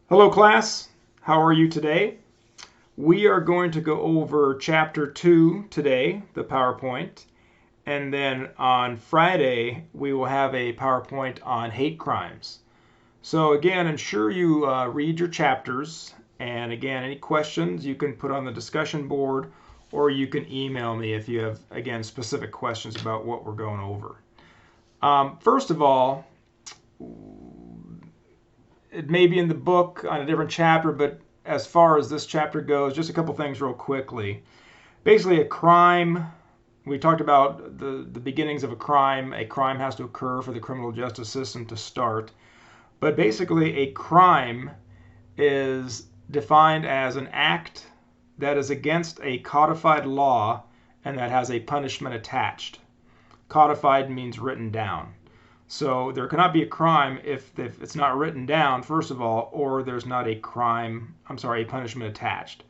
Hello class, how are you today? We are going to go over chapter 2 today, the PowerPoint, and then on Friday we will have a PowerPoint on hate crimes. So again, ensure you read your chapters, and again, any questions you can put on the discussion board or you can email me if you have, again, specific questions about what we're going over. First of all, it may be in the book on a different chapter, but as far as this chapter goes, just a couple things real quickly. Basically, a crime, we talked about the beginnings of a crime. A crime has to occur for the criminal justice system to start. But basically, a crime is defined as an act that is against a codified law and that has a punishment attached. Codified means written down. So there cannot be a crime if it's not written down, first of all, or there's not a punishment attached.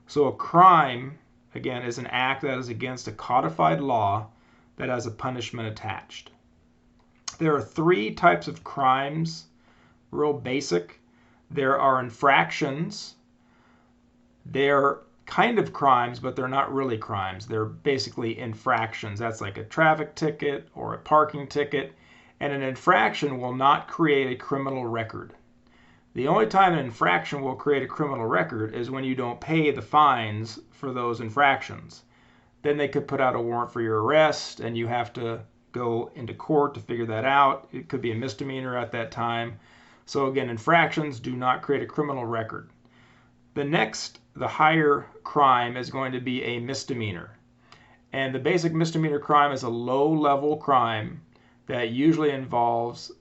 So a crime, again, is an act that is against a codified law that has a punishment attached. There are three types of crimes, real basic. There are infractions. They're kind of crimes, but they're not really crimes. They're basically infractions. That's like a traffic ticket or a parking ticket. And an infraction will not create a criminal record. The only time an infraction will create a criminal record is when you don't pay the fines for those infractions. Then they could put out a warrant for your arrest, and you have to go into court to figure that out. It could be a misdemeanor at that time. So again, infractions do not create a criminal record. The higher crime is going to be a misdemeanor. And the basic misdemeanor crime is a low-level crime that usually involves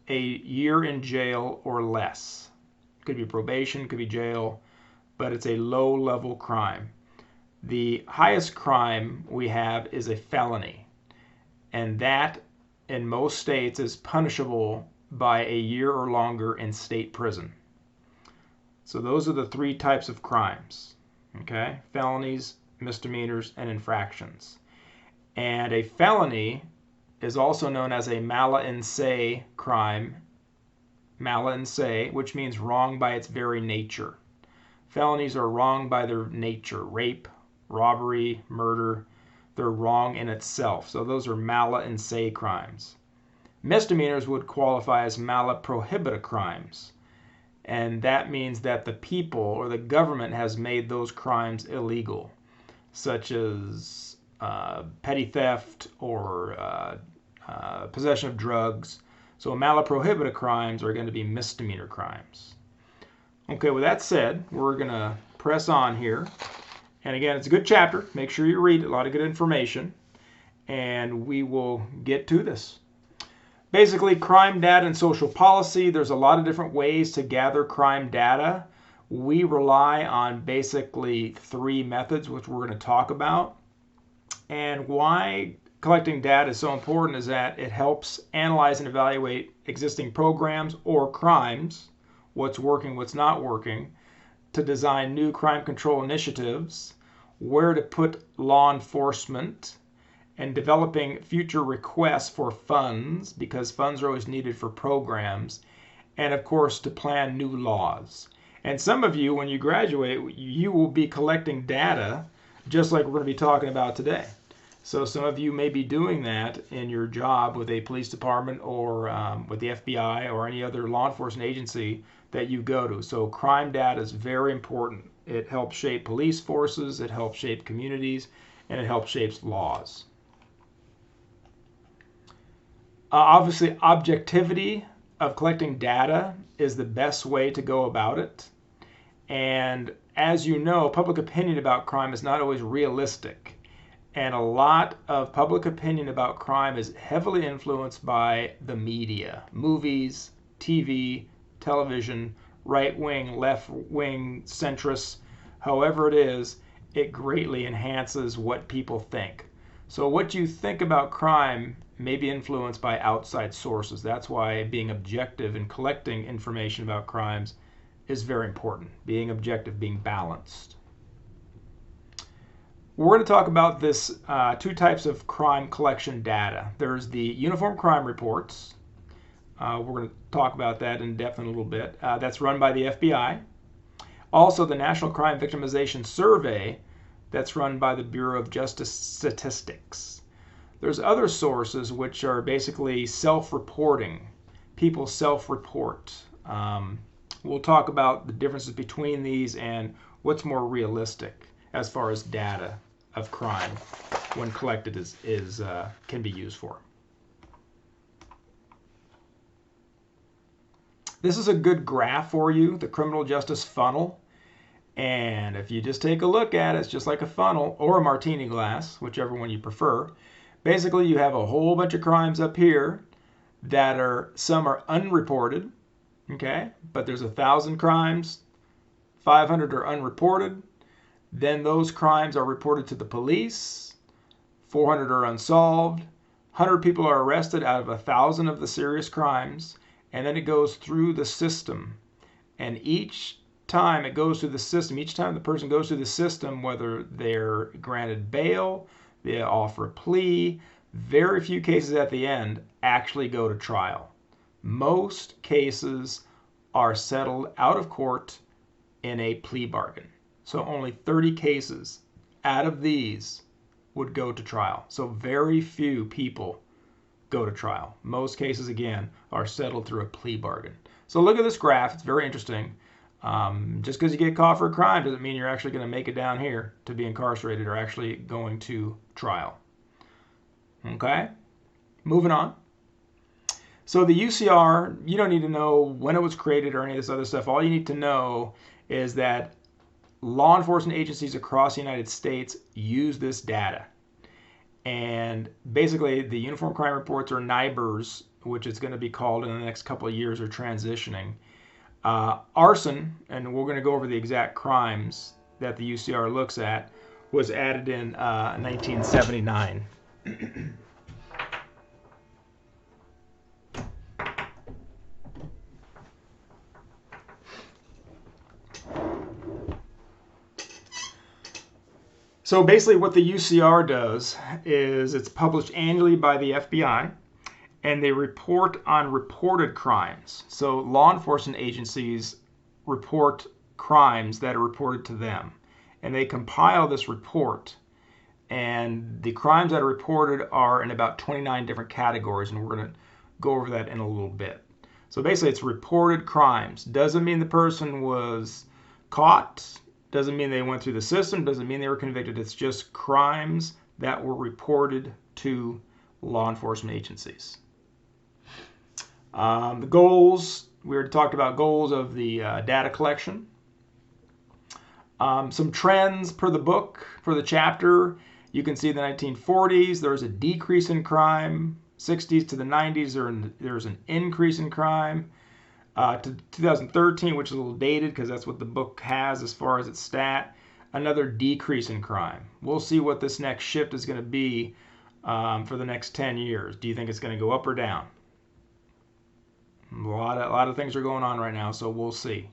a year in jail or less. Could be probation, could be jail, but it's a low-level crime. The highest crime we have is a felony, and that in most states is punishable by a year or longer in state prison. So those are the three types of crimes, okay? Felonies, misdemeanors, and infractions. And a felony is also known as a mala in se crime, mala in se, which means wrong by its very nature. Felonies are wrong by their nature. Rape, robbery, murder, they're wrong in itself. So those are mala in se crimes. Misdemeanors would qualify as mala prohibita crimes. And that means that the people or the government has made those crimes illegal, such as petty theft or possession of drugs. So mala prohibita crimes are going to be misdemeanor crimes. Okay, with that said, we're going to press on here. And again, it's a good chapter. Make sure you read a lot of good information. And we will get to this. Basically, crime data and social policy. There's a lot of different ways to gather crime data. We rely on basically three methods, which we're going to talk about. And why collecting data is so important is that it helps analyze and evaluate existing programs or crimes, what's working, what's not working, to design new crime control initiatives, where to put law enforcement, and developing future requests for funds, because funds are always needed for programs, and of course to plan new laws. And some of you, when you graduate, you will be collecting data just like we're going to be talking about today. So some of you may be doing that in your job with a police department or with the FBI or any other law enforcement agency that you go to. So crime data is very important. It helps shape police forces, it helps shape communities, and it helps shape laws. Obviously, objectivity of collecting data is the best way to go about it. And as you know, public opinion about crime is not always realistic. And a lot of public opinion about crime is heavily influenced by the media, movies, TV, television, right-wing, left-wing, centrist, however it is, it greatly enhances what people think. So what you think about crime may be influenced by outside sources. That's why being objective and collecting information about crimes is very important. Being objective, being balanced. We're going to talk about this two types of crime collection data. There's the uniform crime reports, We're going to talk about that in depth in a little bit. That's run by the FBI. Also, the National Crime Victimization Survey, that's run by the Bureau of Justice Statistics. There's other sources which are basically self-reporting. People self-report. We'll talk about the differences between these and what's more realistic as far as data of crime when collected can be used for. This is a good graph for you, the criminal justice funnel. And if you just take a look at it, it's just like a funnel or a martini glass, whichever one you prefer. Basically, you have a whole bunch of crimes up here that some are unreported, okay? But there's 1,000 crimes, 500 are unreported. Then those crimes are reported to the police, 400 are unsolved, 100 people are arrested out of 1,000 of the serious crimes, and then it goes through the system. And each time it goes through the system, each time the person goes through the system, whether they're granted bail, they offer a plea, very few cases at the end actually go to trial. Most cases are settled out of court in a plea bargain. So only 30 cases out of these would go to trial. So very few people go to trial. Most cases, again, are settled through a plea bargain. So look at this graph. It's very interesting. Just because you get caught for a crime doesn't mean you're actually going to make it down here to be incarcerated or actually going to trial. Okay? Moving on. So the UCR, you don't need to know when it was created or any of this other stuff. All you need to know is that law enforcement agencies across the United States use this data. And basically, the Uniform Crime Reports, or NIBRs, which it's going to be called in the next couple of years, are transitioning. Arson, and we're going to go over the exact crimes that the UCR looks at, was added in 1979. So basically what the UCR does is it's published annually by the FBI, and they report on reported crimes. So law enforcement agencies report crimes that are reported to them, and they compile this report. And the crimes that are reported are in about 29 different categories, and we're going to go over that in a little bit. So basically it's reported crimes. Doesn't mean the person was caught, doesn't mean they went through the system, doesn't mean they were convicted. It's just crimes that were reported to law enforcement agencies. The goals, we already talked about goals of the data collection. Some trends per the book, for the chapter. You can see in the 1940s, there was a decrease in crime. 60s to the 90s, there's an increase in crime. To 2013, which is a little dated because that's what the book has as far as its stat, another decrease in crime. We'll see what this next shift is going to be for the next 10 years. Do you think it's going to go up or down? A lot of things are going on right now, so we'll see.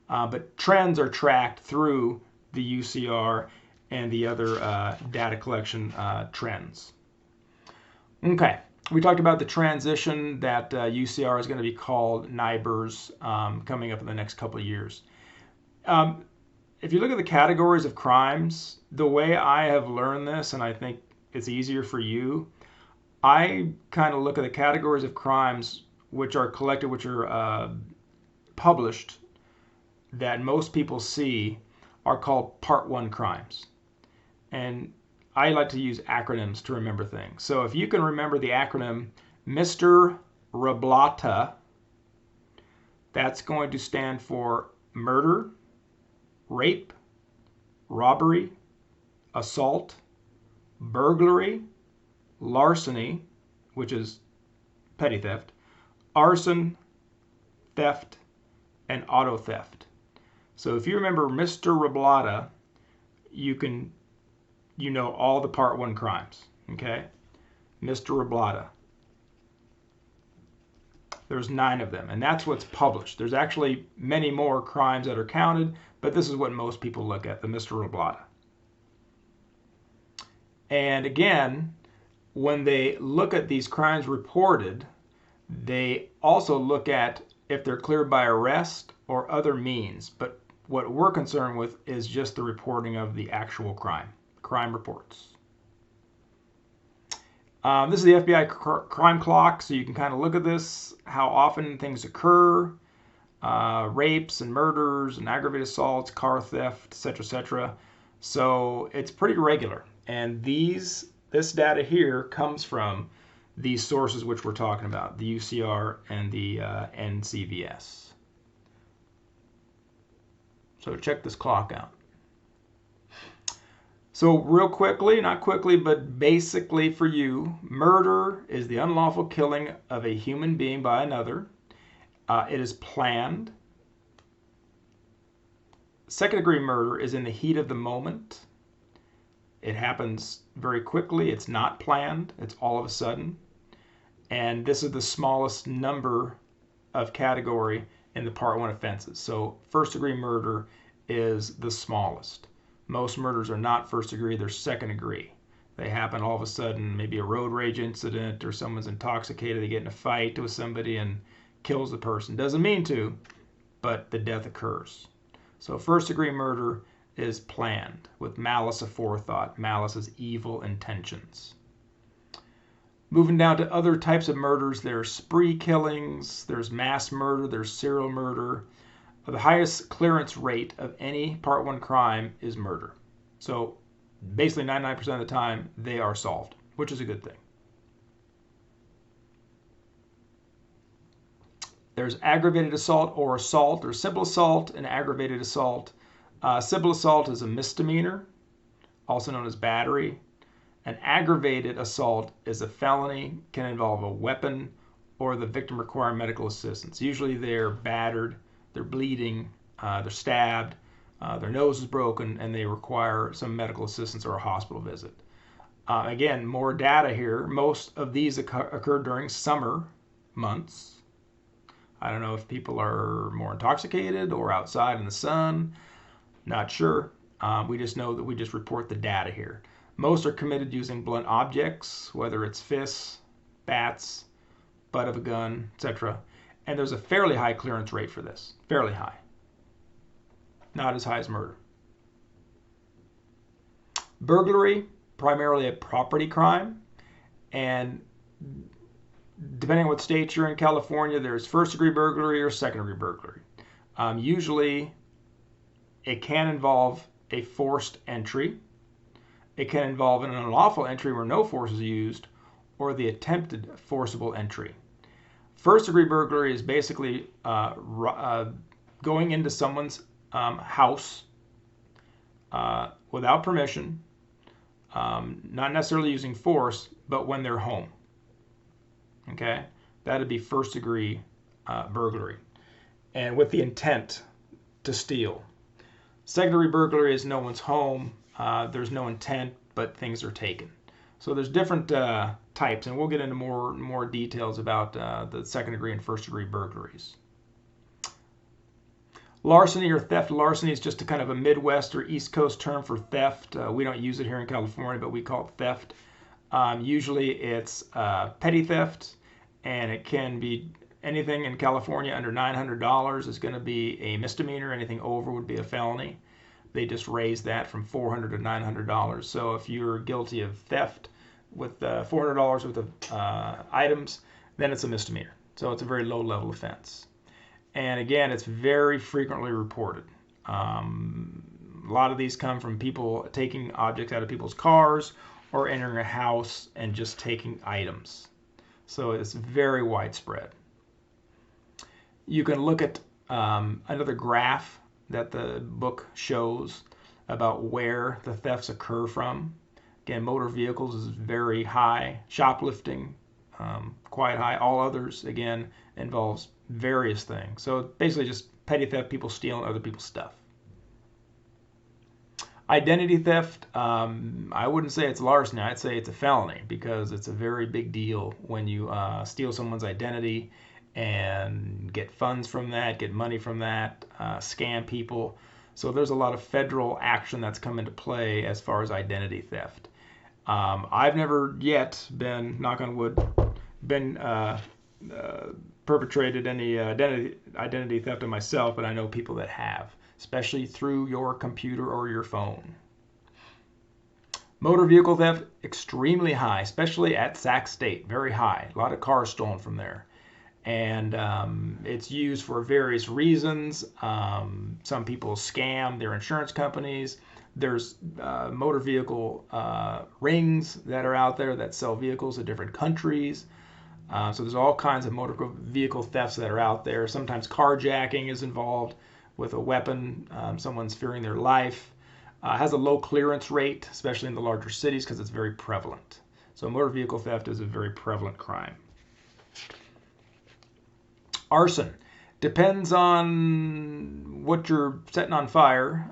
But trends are tracked through the UCR and the other data collection trends. Okay. We talked about the transition that UCR is going to be called NIBRs coming up in the next couple of years. If you look at the categories of crimes, the way I have learned this, and I think it's easier for you, I kind of look at the categories of crimes which are collected, which are published, that most people see are called Part 1 crimes. And I like to use acronyms to remember things. So if you can remember the acronym Mr. Reblata, that's going to stand for murder, rape, robbery, assault, burglary, larceny, which is petty theft, arson, theft, and auto theft. So if you remember Mr. Reblata, you know all the Part 1 crimes, okay? Mr. Reblata. There's 9 of them, and that's what's published. There's actually many more crimes that are counted, but this is what most people look at, the Mr. Reblata. And again, when they look at these crimes reported, They also look at if they're cleared by arrest or other means, but what we're concerned with is just the reporting of the actual crime reports. This is the FBI crime clock, so you can kind of look at this, how often things occur, rapes and murders and aggravated assaults, car theft, etc., etc. So it's pretty regular. And this data here comes from these sources which we're talking about, the UCR and the NCVS. So check this clock out. So real quickly, not quickly, but basically for you, murder is the unlawful killing of a human being by another. It is planned. Second-degree murder is in the heat of the moment. It happens very quickly. It's not planned. It's all of a sudden. And this is the smallest number of category in the Part 1 offenses. So first-degree murder is the smallest. Most murders are not first degree, they're second degree. They happen all of a sudden, maybe a road rage incident or someone's intoxicated, they get in a fight with somebody and kills the person. Doesn't mean to, but the death occurs. So first degree murder is planned with malice aforethought. Malice is evil intentions. Moving down to other types of murders, there's spree killings, there's mass murder, there's serial murder. The highest clearance rate of any Part 1 crime is murder. So basically 99% of the time they are solved, which is a good thing. There's aggravated assault or assault. There's simple assault and aggravated assault. Simple assault is a misdemeanor, also known as battery. An aggravated assault is a felony, can involve a weapon, or the victim require medical assistance. Usually they're battered, they're bleeding, they're stabbed, their nose is broken, and they require some medical assistance or a hospital visit. Again, more data here. Most of these occur during summer months. I don't know if people are more intoxicated or outside in the sun. Not sure. We just know that we just report the data here. Most are committed using blunt objects, whether it's fists, bats, butt of a gun, etc. And there's a fairly high clearance rate for this. Fairly high. Not as high as murder. Burglary, primarily a property crime. And depending on what state you're in, California, there's first-degree burglary or second-degree burglary. Usually, it can involve a forced entry. It can involve an unlawful entry where no force is used, or the attempted forcible entry. First-degree burglary is basically going into someone's house without permission, not necessarily using force, but when they're home. Okay, that'd be first-degree burglary, and with the intent to steal. Secondary burglary is no one's home. There's no intent, but things are taken. So there's different types, and we'll get into more details about the second degree and first degree burglaries. Larceny or theft. Larceny is just a kind of a Midwest or East Coast term for theft. We don't use it here in California, but we call it theft. Usually it's petty theft, and it can be anything in California under $900 is going to be a misdemeanor. Anything over would be a felony. They just raised that from $400 to $900. So if you're guilty of theft with $400 worth of items, then it's a misdemeanor. So it's a very low-level offense. And again, it's very frequently reported. A lot of these come from people taking objects out of people's cars or entering a house and just taking items. So it's very widespread. You can look at another graph that the book shows about where the thefts occur from. Again, motor vehicles is very high. Shoplifting, quite high. All others, again, involves various things. So basically just petty theft, people stealing other people's stuff. Identity theft, I wouldn't say it's larceny. I'd say it's a felony because it's a very big deal when you steal someone's identity and get funds from that, get money from that, scam people. So there's a lot of federal action that's come into play as far as identity theft. I've never yet been, knock on wood, been perpetrated any identity theft of myself, but I know people that have, especially through your computer or your phone. Motor vehicle theft, extremely high, especially at Sac State, very high. A lot of cars stolen from there. And it's used for various reasons. Some people scam their insurance companies. There's motor vehicle rings that are out there that sell vehicles in different countries. So there's all kinds of motor vehicle thefts that are out there. Sometimes carjacking is involved with a weapon. Someone's fearing their life. Has a low clearance rate, especially in the larger cities, because it's very prevalent. So motor vehicle theft is a very prevalent crime. Arson. Depends on what you're setting on fire.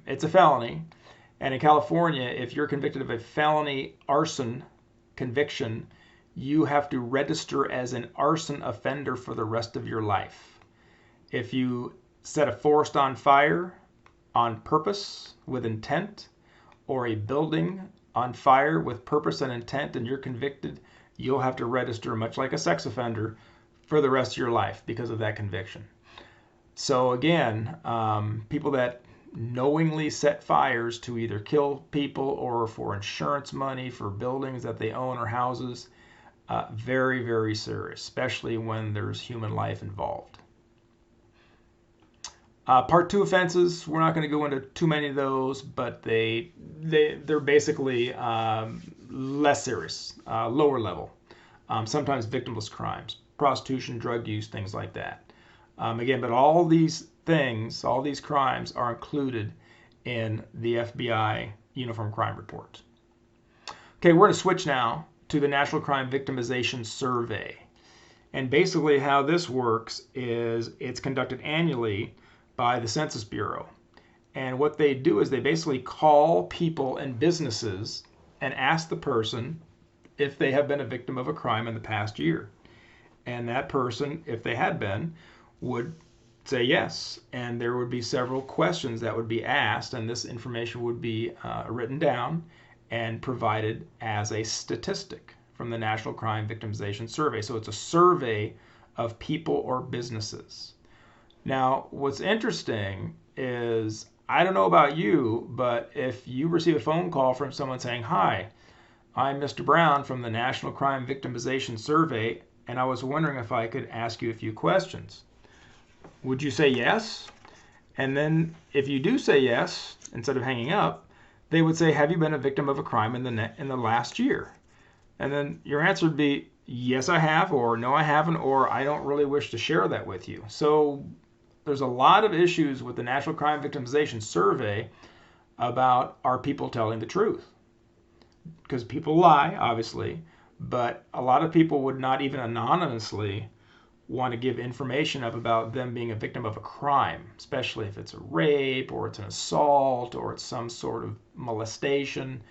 It's a felony. And in California, if you're convicted of a felony arson conviction, you have to register as an arson offender for the rest of your life. If you set a forest on fire on purpose with intent, or a building on fire with purpose and intent, and you're convicted, you'll have to register, much like a sex offender, for the rest of your life because of that conviction. So again, people that knowingly set fires to either kill people or for insurance money for buildings that they own or houses, very, very serious, especially when there's human life involved. Part 2 offenses, we're not going to go into too many of those, but they're basically less serious, lower level, sometimes victimless crimes, prostitution, drug use, things like that. Again, but all these things, all these crimes are included in the FBI Uniform Crime Report. Okay, we're going to switch now to the National Crime Victimization Survey. And basically how this works is it's conducted annually by the Census Bureau. And what they do is they basically call people and businesses and ask the person if they have been a victim of a crime in the past year. And that person, if they had been, would say yes. And there would be several questions that would be asked, and this information would be written down and provided as a statistic from the National Crime Victimization Survey. So it's a survey of people or businesses. Now, what's interesting is, I don't know about you, but if you receive a phone call from someone saying, "Hi, I'm Mr. Brown from the National Crime Victimization Survey, and I was wondering if I could ask you a few questions," would you say yes? And then if you do say yes, instead of hanging up, they would say, "Have you been a victim of a crime in the last year?" And then your answer would be, "Yes, I have," or "No, I haven't," or "I don't really wish to share that with you." So there's a lot of issues with the National Crime Victimization Survey about, are people telling the truth? Because people lie, obviously, but a lot of people would not even anonymously want to give information up about them being a victim of a crime, especially if it's a rape or it's an assault or it's some sort of molestation.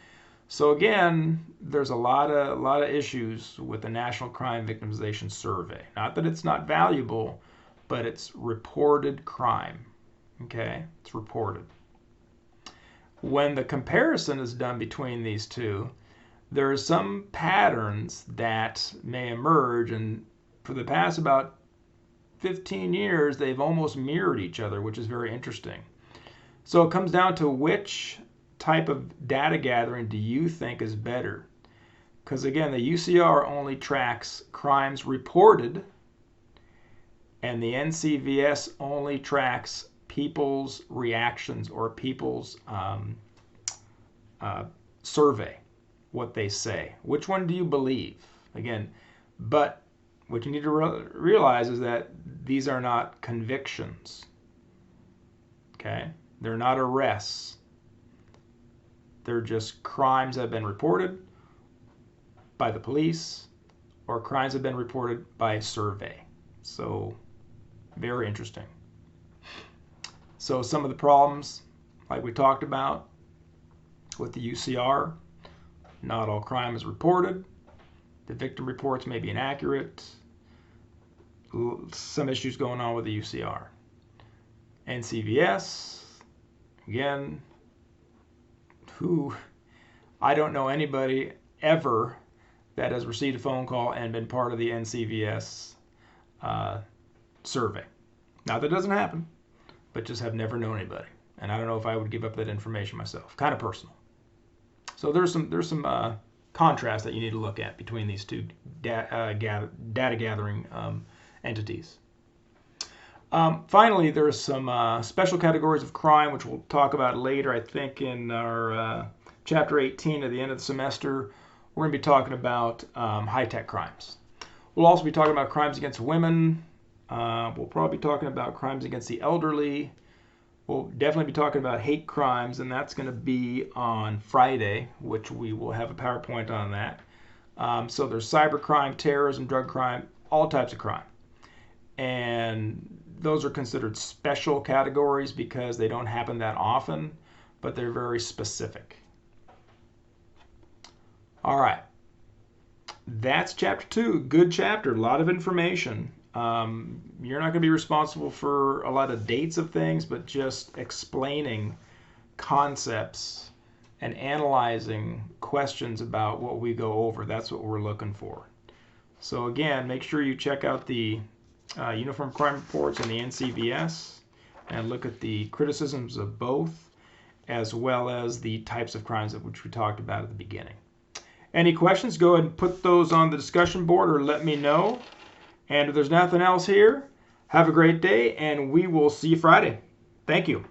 So again, there's a lot of issues with the National Crime Victimization Survey. Not that it's not valuable, but it's reported crime. Okay, it's reported. When the comparison is done between these two, there are some patterns that may emerge, and for the past about 15 years, they've almost mirrored each other, which is very interesting. So it comes down to, which type of data gathering do you think is better? Because again, the UCR only tracks crimes reported, and the NCVS only tracks people's reactions or people's survey, what they say. Which one do you believe? Again, but what you need to realize is that these are not convictions. Okay? They're not arrests. They're just crimes that have been reported by the police, or crimes that have been reported by a survey. So, very interesting. So some of the problems, like we talked about with the UCR, not all crime is reported. The victim reports may be inaccurate. Some issues going on with the UCR. NCVS, again, I don't know anybody ever that has received a phone call and been part of the NCVS survey. Now, that doesn't happen, but just have never known anybody. And I don't know if I would give up that information myself. Kind of personal. So there's some contrast that you need to look at between these two data gathering entities. Finally, there's some special categories of crime, which we'll talk about later. I think in our Chapter 18 at the end of the semester, we're going to be talking about high-tech crimes. We'll also be talking about crimes against women. We'll probably be talking about crimes against the elderly. We'll definitely be talking about hate crimes, and that's going to be on Friday, which we will have a PowerPoint on that. So there's cybercrime, terrorism, drug crime, all types of crime. And those are considered special categories because they don't happen that often, but they're very specific. All right. That's Chapter 2. Good chapter. A lot of information. You're not going to be responsible for a lot of dates of things, but just explaining concepts and analyzing questions about what we go over. That's what we're looking for. So again, make sure you check out the Uniform Crime Reports and the NCVS and look at the criticisms of both, as well as the types of crimes of which we talked about at the beginning. Any questions, go ahead and put those on the discussion board or let me know. And if there's nothing else here, have a great day, and we will see you Friday. Thank you.